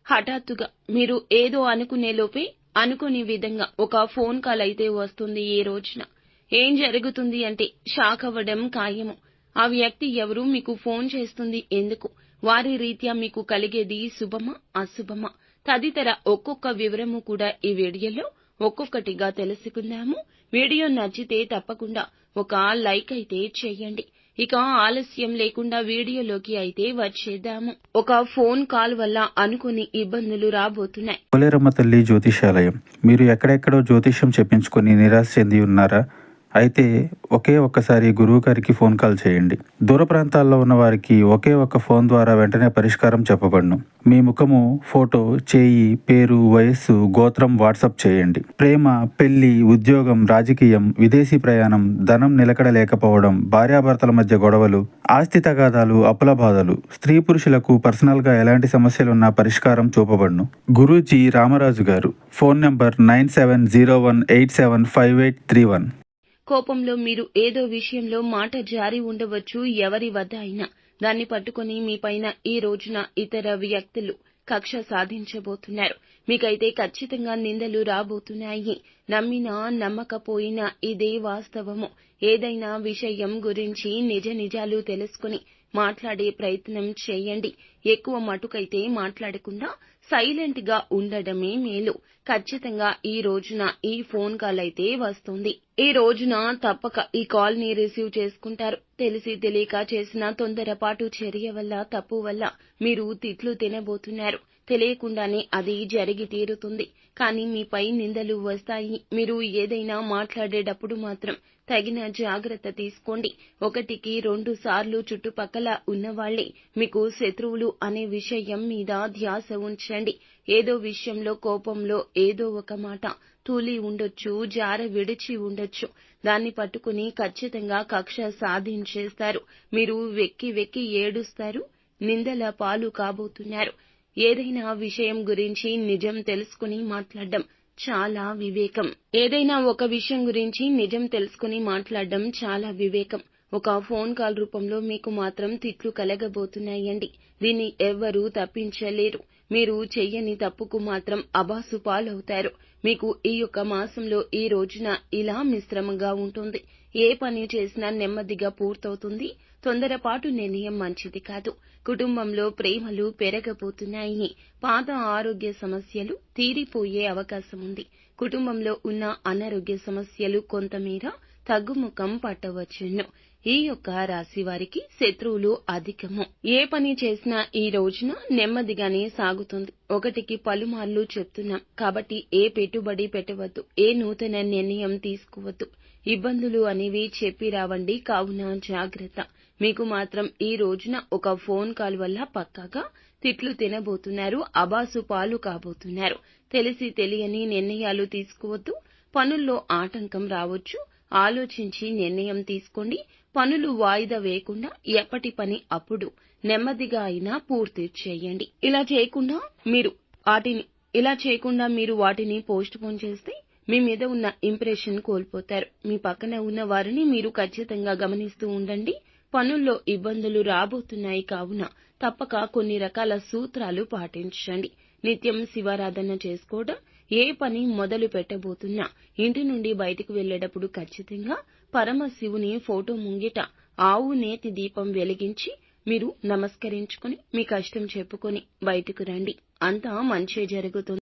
హఠాత్తుగా మీరు ఏదో అనుకునే లోపే అనుకోని విధంగా ఒక ఫోన్ కాల్ అయితే వస్తుంది ఈ రోజున. ఏం జరుగుతుంది అంటే షాక్ అవ్వడం ఖాయము. ఆ వ్యక్తి ఎవరు, మీకు ఫోన్ చేస్తుంది ఎందుకు, వారి రీత్యా మీకు కలిగేది శుభమా అశుభమా తదితర ఒక్కొక్క వివరము కూడా ఈ వీడియోలో ఒక్కొక్కటిగా తెలుసుకుందాము. వీడియో నచ్చితే తప్పకుండా ఒక లైక్ అయితే చేయండి. ఇక ఆలస్యం లేకుండా వీడియోలోకి అయితే వచ్చేద్దాము. ఒక ఫోన్ కాల్ వల్ల అనుకుని ఇబ్బందులు రాబోతున్నాయి. పోలేరమ్మ తల్లి జ్యోతిషాలయం. మీరు ఎక్కడెక్కడో జ్యోతిష్యం చెప్పించుకొని నిరాశ చెంది ఉన్నారా? అయితే ఒకే ఒక్కసారి గురువు గారికి ఫోన్ కాల్ చేయండి. దూర ప్రాంతాల్లో ఉన్న వారికి ఒకే ఒక్క ఫోన్ ద్వారా వెంటనే పరిష్కారం చెప్పబడును. మీ ముఖము, ఫోటో, చేయి, పేరు, వయస్సు, గోత్రం వాట్సాప్ చేయండి. ప్రేమ, పెళ్లి, ఉద్యోగం, రాజకీయం, విదేశీ ప్రయాణం, ధనం నిలకడ లేకపోవడం, భార్యాభర్తల మధ్య గొడవలు, ఆస్తి తగాదాలు, అప్పుల బాధలు, స్త్రీ పురుషులకు పర్సనల్ గా ఎలాంటి సమస్యలున్నా పరిష్కారం చూపబడును. గురూజీ రామరాజు గారు. Phone number 9701875831. కోపంలో మీరు ఏదో విషయంలో మాట జారి ఉండవచ్చు. ఎవరి వద్ద అయినా దాన్ని పట్టుకొని మీపైన ఈ రోజున ఇతర వ్యక్తులు కక్ష సాధించబోతున్నారు. మీకైతే ఖచ్చితంగా నిందలు రాబోతున్నాయి. నమ్మినా నమ్మకపోయినా ఇదే వాస్తవము. ఏదైనా విషయం గురించి నిజ నిజాలు తెలుసుకుని మాట్లాడే ప్రయత్నం చేయండి. ఎక్కువ మటుకైతే మాట్లాడకుండా సైలెంట్ గా ఉండడమే మేలు. ఖచ్చితంగా ఈ రోజున ఈ ఫోన్ కాల్ అయితే వస్తుంది. ఈ రోజున తప్పక ఈ కాల్ ని రిసీవ్ చేసుకుంటారు. తెలిసి తెలియక చేసిన తొందరపాటు చర్య వల్ల, తప్పు వల్ల మీరు తిట్లు తినబోతున్నారు. తెలియకుండానే అది జరిగి తీరుతుంది. కానీ మీపై నిందలు వస్తాయి. మీరు ఏదైనా మాట్లాడేటప్పుడు మాత్రం తగిన జాగ్రత్త తీసుకోండి. 1-2 సార్లు చుట్టుపక్కల ఉన్నవాళ్లే మీకు శత్రువులు అనే విషయం మీద ధ్యాస ఉంచండి. ఏదో విషయంలో కోపంలో ఏదో ఒక మాట తూలి ఉండొచ్చు, జార విడిచి ఉండొచ్చు. దాన్ని పట్టుకుని ఖచ్చితంగా కక్ష సాధించేస్తారు. మీరు వెక్కి వెక్కి ఏడుస్తారు, నిందల పాలు కాబోతున్నారు. ఏదైనా విషయం గురించి నిజం తెలుసుకుని మాట్లాడడం చాలా వివేకం. ఏదైనా ఒక విషయం గురించి నిజం తెలుసుకుని మాట్లాడడం చాలా వివేకం. ఒక ఫోన్ కాల్ రూపంలో మీకు మాత్రం తిట్లు కలగబోతున్నాయండి. దీన్ని ఎవ్వరూ తప్పించలేరు. మీరు చెయ్యని తప్పుకు మాత్రం అబాసు పాలవుతారు. మీకు ఈ యొక్క మాసంలో ఈ రోజున ఇలా మిశ్రమంగా ఉంటుంది. ఏ పని చేసినా నెమ్మదిగా పూర్తవుతుంది. తొందరపాటు నిర్ణయం మంచిది కాదు. కుటుంబంలో ప్రేమలు పెరగబోతున్నాయి. పాత ఆరోగ్య సమస్యలు తీరిపోయే అవకాశం ఉంది. కుటుంబంలో ఉన్న అనారోగ్య సమస్యలు కొంతమేర తగ్గుముఖం పట్టవచ్చును. ఈ యొక్క రాశి వారికి శత్రువులు అధికము. ఏ పని చేసినా ఈ రోజున నెమ్మదిగానే సాగుతుంది. 1కి పలుమార్లు చెప్తున్నాం కాబట్టి ఏ పెట్టుబడి పెట్టవద్దు, ఏ నూతన నిర్ణయం తీసుకోవద్దు. ఇబ్బందులు అనేవి చెప్పి రావండి. కావున జాగ్రత్త. మీకు మాత్రం ఈ రోజున ఒక ఫోన్ కాల్ వల్ల పక్కాగా తిట్లు తినబోతున్నారు. అబాసు పాలు కాబోతున్నారు. తెలిసి తెలియని నిర్ణయాలు తీసుకోవద్దు. పనుల్లో ఆటంకం రావచ్చు. ఆలోచించి నిర్ణయం తీసుకోండి. పనులు వాయిదా వేయకుండా ఎప్పటి పని అప్పుడు నెమ్మదిగా అయినా పూర్తి చేయండి. ఇలా చేయకుండా మీరు వాటిని పోస్ట్ పోన్ చేస్తే మీ మీద ఉన్న ఇంప్రెషన్ కోల్పోతారు. మీ పక్కన ఉన్న వారిని మీరు ఖచ్చితంగా గమనిస్తూ ఉండండి. పనుల్లో ఇబ్బందులు రాబోతున్నాయి కావున తప్పక కొన్ని రకాల సూత్రాలు పాటించండి. నిత్యం శివారాధన చేసుకోవడం, ఏ పని మొదలు పెట్టబోతున్నా ఇంటి నుండి బయటకు వెళ్లేటప్పుడు ఖచ్చితంగా పరమశివుని ఫోటో ముంగిట ఆవు నేతి దీపం వెలిగించి మీరు నమస్కరించుకుని మీ కష్టం చెప్పుకొని బయటకు రండి. అంతా మంచే జరుగుతుంది.